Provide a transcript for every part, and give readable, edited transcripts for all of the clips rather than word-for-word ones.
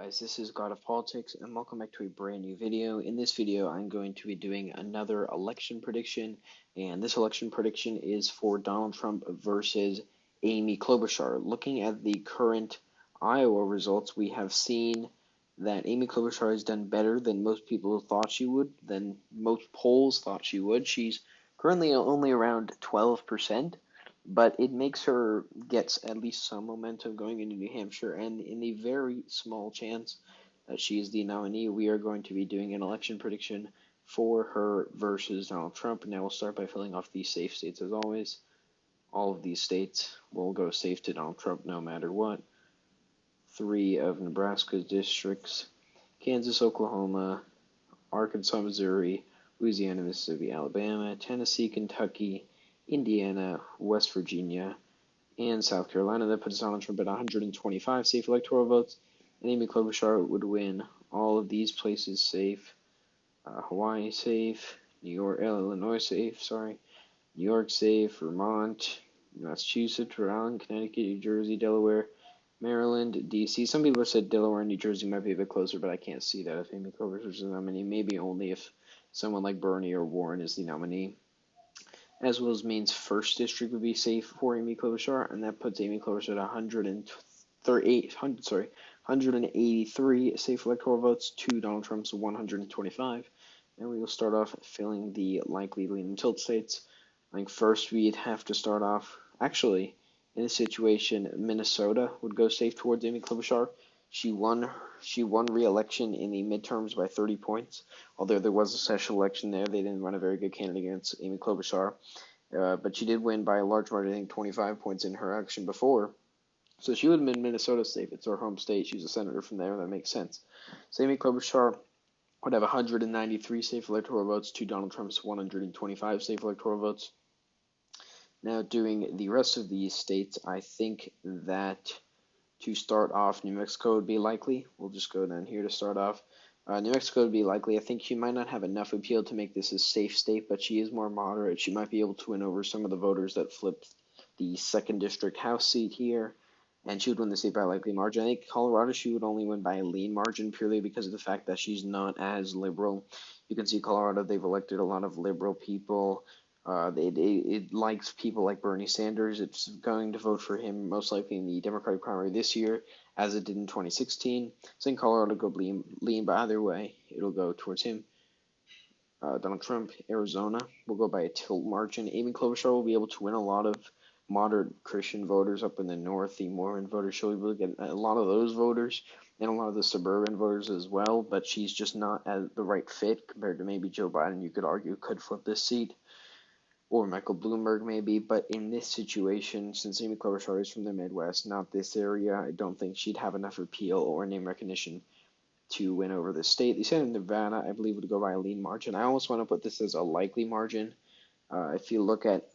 Guys, this is God of Politics, and welcome back to a brand new video. In this video, I'm going to be doing another election prediction, and this election prediction is for Donald Trump versus Amy Klobuchar. Looking at the current Iowa results, we have seen that Amy Klobuchar has done better than most people thought she would, than most polls thought she would. She's currently only around 12%. But it makes her get at least some momentum going into New Hampshire, and in the very small chance that she is the nominee, we are going to be doing an election prediction for her versus Donald Trump. Now we'll start by filling off the safe states as always. All of these states will go safe to Donald Trump no matter what. 3 of Nebraska's districts: Kansas, Oklahoma, Arkansas, Missouri, Louisiana, Mississippi, Alabama, Tennessee, Kentucky, Indiana, West Virginia, and South Carolina. That puts Donald Trump at 125 safe electoral votes, and Amy Klobuchar would win all of these places safe. Hawaii safe, Illinois safe, New York safe, Vermont, Massachusetts, Rhode Island, Connecticut, New Jersey, Delaware, Maryland, D.C. Some people have said Delaware and New Jersey might be a bit closer, but I can't see that if Amy Klobuchar is the nominee. Maybe only if someone like Bernie or Warren is the nominee. As well as Maine's first district would be safe for Amy Klobuchar, and that puts Amy Klobuchar at 183 safe electoral votes to Donald Trump's 125. And we will start off filling the likely lean and tilt states. I think first we'd have to start off, actually, in this situation, Minnesota would go safe towards Amy Klobuchar. She won re-election in the midterms by 30 points. Although there was a special election there, they didn't run a very good candidate against Amy Klobuchar. But she did win by a large margin, I think 25 points in her election before. So she would have been Minnesota safe. It's her home state. She's a senator from there. That makes sense. So Amy Klobuchar would have 193 safe electoral votes to Donald Trump's 125 safe electoral votes. Now, doing the rest of these states, I think that to start off, New Mexico would be likely. We'll just go down here to start off. New Mexico would be likely. I think she might not have enough appeal to make this a safe state, but she is more moderate. She might be able to win over some of the voters that flipped the 2nd District House seat here, and she would win the state by a likely margin. I think Colorado, she would only win by a lean margin purely because of the fact that she's not as liberal. You can see Colorado, they've elected a lot of liberal people. It likes people like Bernie Sanders. It's going to vote for him most likely in the Democratic primary this year, as it did in 2016. So in Colorado, go lean, but either way, it'll go towards him. Donald Trump, Arizona will go by a tilt margin. Amy Klobuchar will be able to win a lot of moderate Christian voters up in the north, the Mormon voters. She'll be able to get a lot of those voters and a lot of the suburban voters as well, but she's just not the right fit compared to maybe Joe Biden, you could argue, could flip this seat. Or Michael Bloomberg maybe, but in this situation, since Amy Klobuchar is from the Midwest, not this area, I don't think she'd have enough appeal or name recognition to win over the state. The state of Nevada, I believe, would go by a lean margin. I almost want to put this as a likely margin. If you look at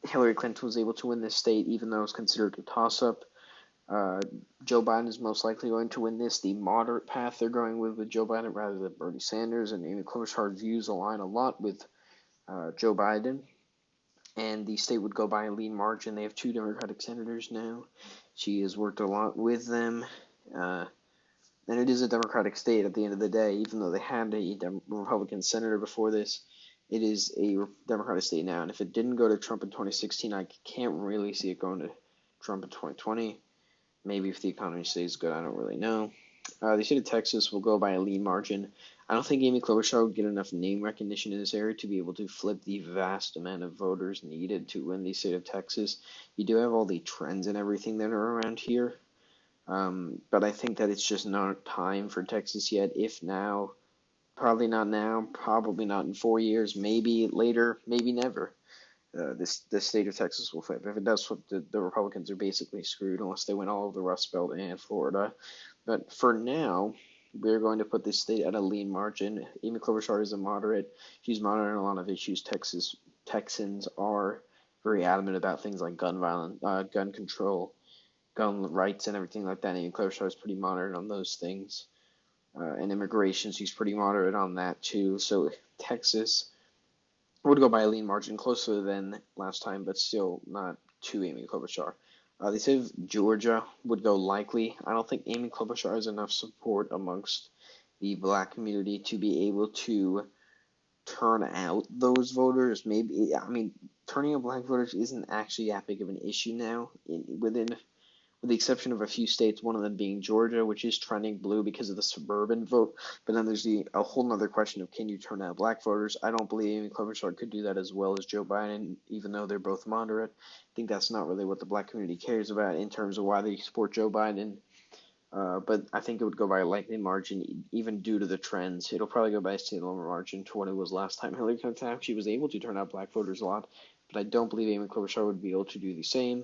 Hillary Clinton was able to win this state, even though it was considered a toss-up. Joe Biden is most likely going to win this. The moderate path they're going with Joe Biden rather than Bernie Sanders, and Amy Klobuchar's views align a lot with Joe Biden. And the state would go by a lean margin. They have 2 Democratic senators now. She has worked a lot with them. And it is a Democratic state at the end of the day, even though they had a Republican senator before this. It is a Democratic state now. And if it didn't go to Trump in 2016, I can't really see it going to Trump in 2020. Maybe if the economy stays good, I don't really know. The state of Texas will go by a lean margin. I don't think Amy Klobuchar would get enough name recognition in this area to be able to flip the vast amount of voters needed to win the state of Texas. You do have all the trends and everything that are around here, but I think that it's just not time for Texas yet. If now, probably not now, probably not in 4 years, maybe later, maybe never. The state of Texas will flip. If it does flip, the Republicans are basically screwed unless they win all of the Rust Belt and Florida. But for now, we're going to put this state at a lean margin. Amy Klobuchar is a moderate. She's moderate on a lot of issues. Texans are very adamant about things like gun control, gun rights, and everything like that. Amy Klobuchar is pretty moderate on those things. And immigration, she's pretty moderate on that too. So Texas would go by a lean margin, closer than last time, but still not to Amy Klobuchar. They said Georgia would go likely. I don't think Amy Klobuchar has enough support amongst the black community to be able to turn out those voters. Maybe, I mean, turning out black voters isn't actually that big of an issue now. With the exception of a few states, one of them being Georgia, which is trending blue because of the suburban vote. But then there's a whole other question of can you turn out black voters? I don't believe Amy Klobuchar could do that as well as Joe Biden, even though they're both moderate. I think that's not really what the black community cares about in terms of why they support Joe Biden. But I think it would go by a likely margin, even due to the trends. It'll probably go by a similar margin to what it was last time. Hillary Clinton actually was able to turn out black voters a lot, but I don't believe Amy Klobuchar would be able to do the same.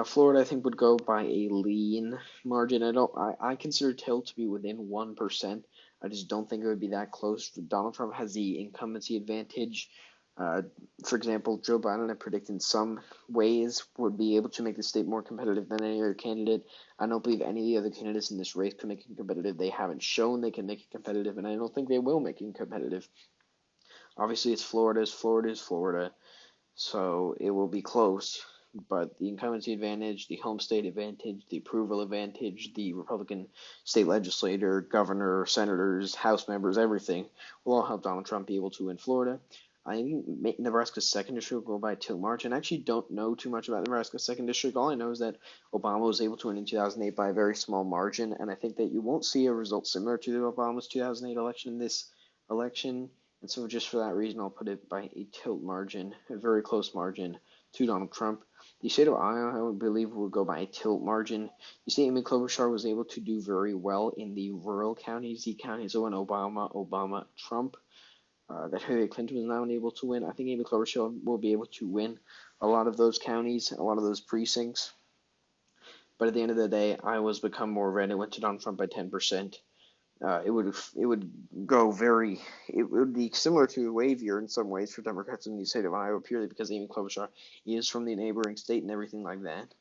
Florida, I think, would go by a lean margin. I consider tilt to be within 1%. I just don't think it would be that close. Donald Trump has the incumbency advantage. Uh, for example, Joe Biden, I predict in some ways would be able to make the state more competitive than any other candidate. I don't believe any of the other candidates in this race can make it competitive. They haven't shown they can make it competitive, and I don't think they will make it competitive. Obviously, it's Florida, so it will be close. But the incumbency advantage, the home state advantage, the approval advantage, the Republican state legislator, governor, senators, House members, everything will all help Donald Trump be able to win Florida. I think Nebraska's second district will go by a tilt margin. I actually don't know too much about Nebraska's second district. All I know is that Obama was able to win in 2008 by a very small margin, and I think that you won't see a result similar to Obama's 2008 election in this election. And so just for that reason, I'll put it by a tilt margin, a very close margin to Donald Trump. The state of Iowa, I would believe, will go by a tilt margin. You see, Amy Klobuchar was able to do very well in the rural counties, the counties that went Obama, Trump, that Hillary Clinton was not able to win. I think Amy Klobuchar will be able to win a lot of those counties, a lot of those precincts. But at the end of the day, Iowa's become more red. It went to Donald Trump by 10%. It would go very it would be similar to a wave year in some ways for Democrats in the state of Iowa purely because Amy Klobuchar is from the neighboring state and everything like that.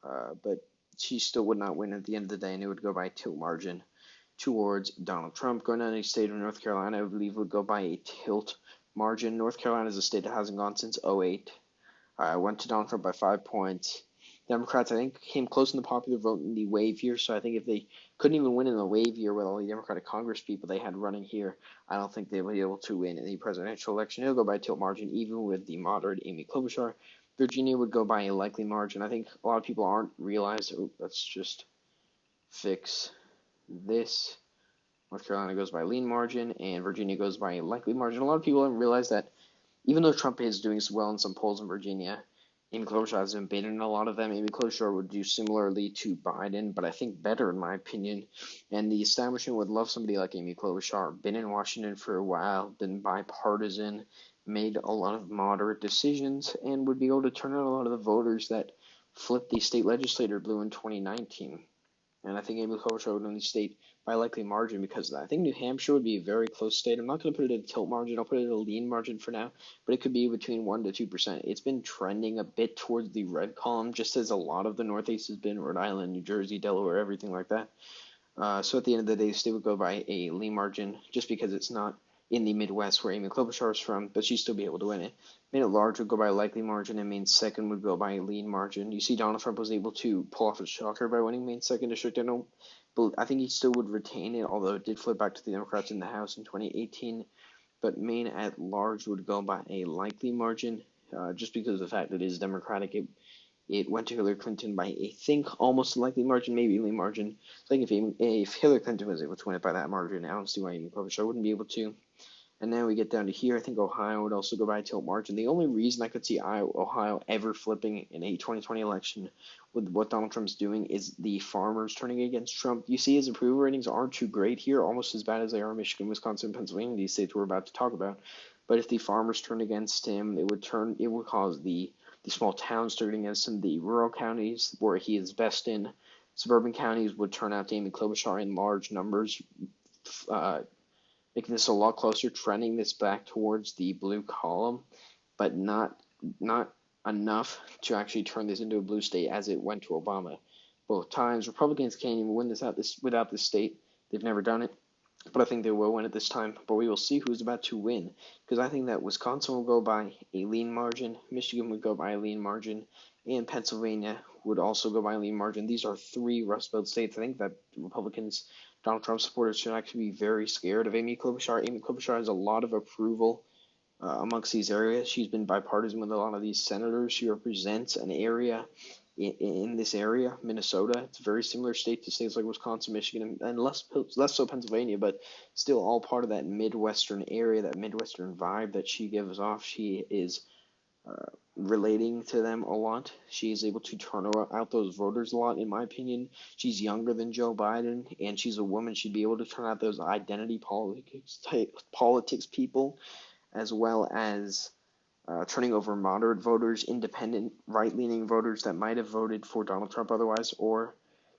But she still would not win at the end of the day, and it would go by a tilt margin towards Donald Trump. Going down to the state of North Carolina, I believe would go by a tilt margin. North Carolina is a state that hasn't gone since '08. Went to Donald Trump by 5 points. Democrats, I think, came close in the popular vote in the wave year. So I think if they couldn't even win in the wave year with all the Democratic Congress people they had running here, I don't think they would be able to win in the presidential election. It'll go by a tilt margin, even with the moderate Amy Klobuchar. Virginia would go by a likely margin. I think a lot of people aren't realize. Oh, let's just fix this. North Carolina goes by a lean margin, and Virginia goes by a likely margin. A lot of people don't realize that even though Trump is doing well in some polls in Virginia, Amy Klobuchar hasn't been in a lot of them. Amy Klobuchar would do similarly to Biden, but I think better in my opinion. And the establishment would love somebody like Amy Klobuchar. Been in Washington for a while, been bipartisan, made a lot of moderate decisions, and would be able to turn out a lot of the voters that flipped the state legislator blue in 2019. And I think Amy Klobuchar would win the state by a likely margin because of that. I think New Hampshire would be a very close state. I'm not going to put it at a tilt margin. I'll put it at a lean margin for now, but it could be between 1 to 2%. It's been trending a bit towards the red column, just as a lot of the Northeast has been, Rhode Island, New Jersey, Delaware, everything like that. So at the end of the day, the state would go by a lean margin just because it's not in the Midwest where Amy Klobuchar is from, but she'd still be able to win it. Maine at large would go by a likely margin, and Maine second would go by a lean margin. You see, Donald Trump was able to pull off a shocker by winning Maine second district. I think he still would retain it, although it did flip back to the Democrats in the House in 2018. But Maine at large would go by a likely margin, just because of the fact that it is Democratic. It went to Hillary Clinton by, I think, almost a likely margin, maybe a lean margin. I think if Hillary Clinton was able to win it by that margin, I don't see why Amy Klobuchar wouldn't be able to. And then we get down to here. I think Ohio would also go by a tilt margin. The only reason I could see Ohio ever flipping in a 2020 election with what Donald Trump's doing is the farmers turning against Trump. You see his approval ratings aren't too great here, almost as bad as they are in Michigan, Wisconsin, Pennsylvania, these states we're about to talk about. But if the farmers turn against him, it would cause the small towns turning against him, the rural counties where he is best in, suburban counties would turn out to Amy Klobuchar in large numbers, making this a lot closer, trending this back towards the blue column, but not enough to actually turn this into a blue state as it went to Obama. Both times, Republicans can't even win this without this state. They've never done it, but I think they will win it this time. But we will see who's about to win, because I think that Wisconsin will go by a lean margin, Michigan would go by a lean margin, and Pennsylvania would also go by a lean margin. These are three Rust Belt states. I think that Republicans, Donald Trump supporters, should actually be very scared of Amy Klobuchar. Amy Klobuchar has a lot of approval amongst these areas. She's been bipartisan with a lot of these senators. She represents an area in this area, Minnesota. It's a very similar state to states like Wisconsin, Michigan, and less so Pennsylvania, but still all part of that Midwestern area, that Midwestern vibe that she gives off. She is relating to them a lot. She is able to turn out those voters a lot, in my opinion. She's younger than Joe Biden, and she's a woman. She'd be able to turn out those identity politics people, as well as turning over moderate voters, independent, right-leaning voters that might have voted for Donald Trump otherwise, or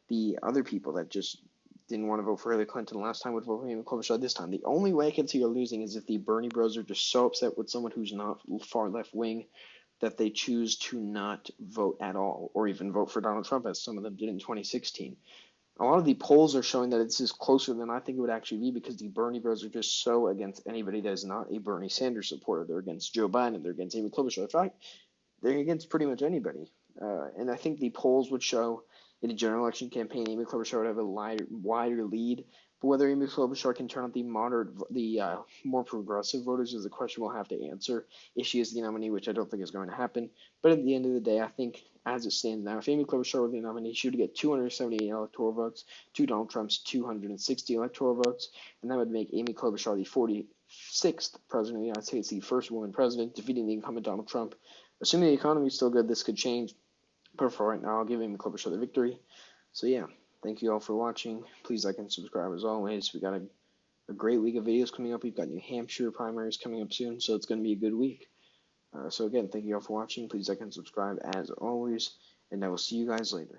the other people that just didn't want to vote for Hillary Clinton last time would vote for Amy Klobuchar this time. The only way I can see her losing is if the Bernie bros are just so upset with someone who's not far left-wing that they choose to not vote at all, or even vote for Donald Trump, as some of them did in 2016. A lot of the polls are showing that this is closer than I think it would actually be, because the Bernie bros are just so against anybody that is not a Bernie Sanders supporter. They're against Joe Biden. They're against Amy Klobuchar. In fact, they're against pretty much anybody. And I think the polls would show in a general election campaign, Amy Klobuchar would have a wider lead. But whether Amy Klobuchar can turn out the more progressive voters is a question we'll have to answer if she is the nominee, which I don't think is going to happen. But at the end of the day, I think as it stands now, if Amy Klobuchar were the nominee, she would get 278 electoral votes to Donald Trump's 260 electoral votes, and that would make Amy Klobuchar the 46th president of the United States, the first woman president, defeating the incumbent Donald Trump. Assuming the economy is still good, this could change. But for right now, I'll give Amy Klobuchar the victory. So yeah, thank you all for watching. Please like and subscribe as always. We got a great week of videos coming up. We've got New Hampshire primaries coming up soon, so it's going to be a good week. So again, thank you all for watching. Please like and subscribe as always, and I will see you guys later.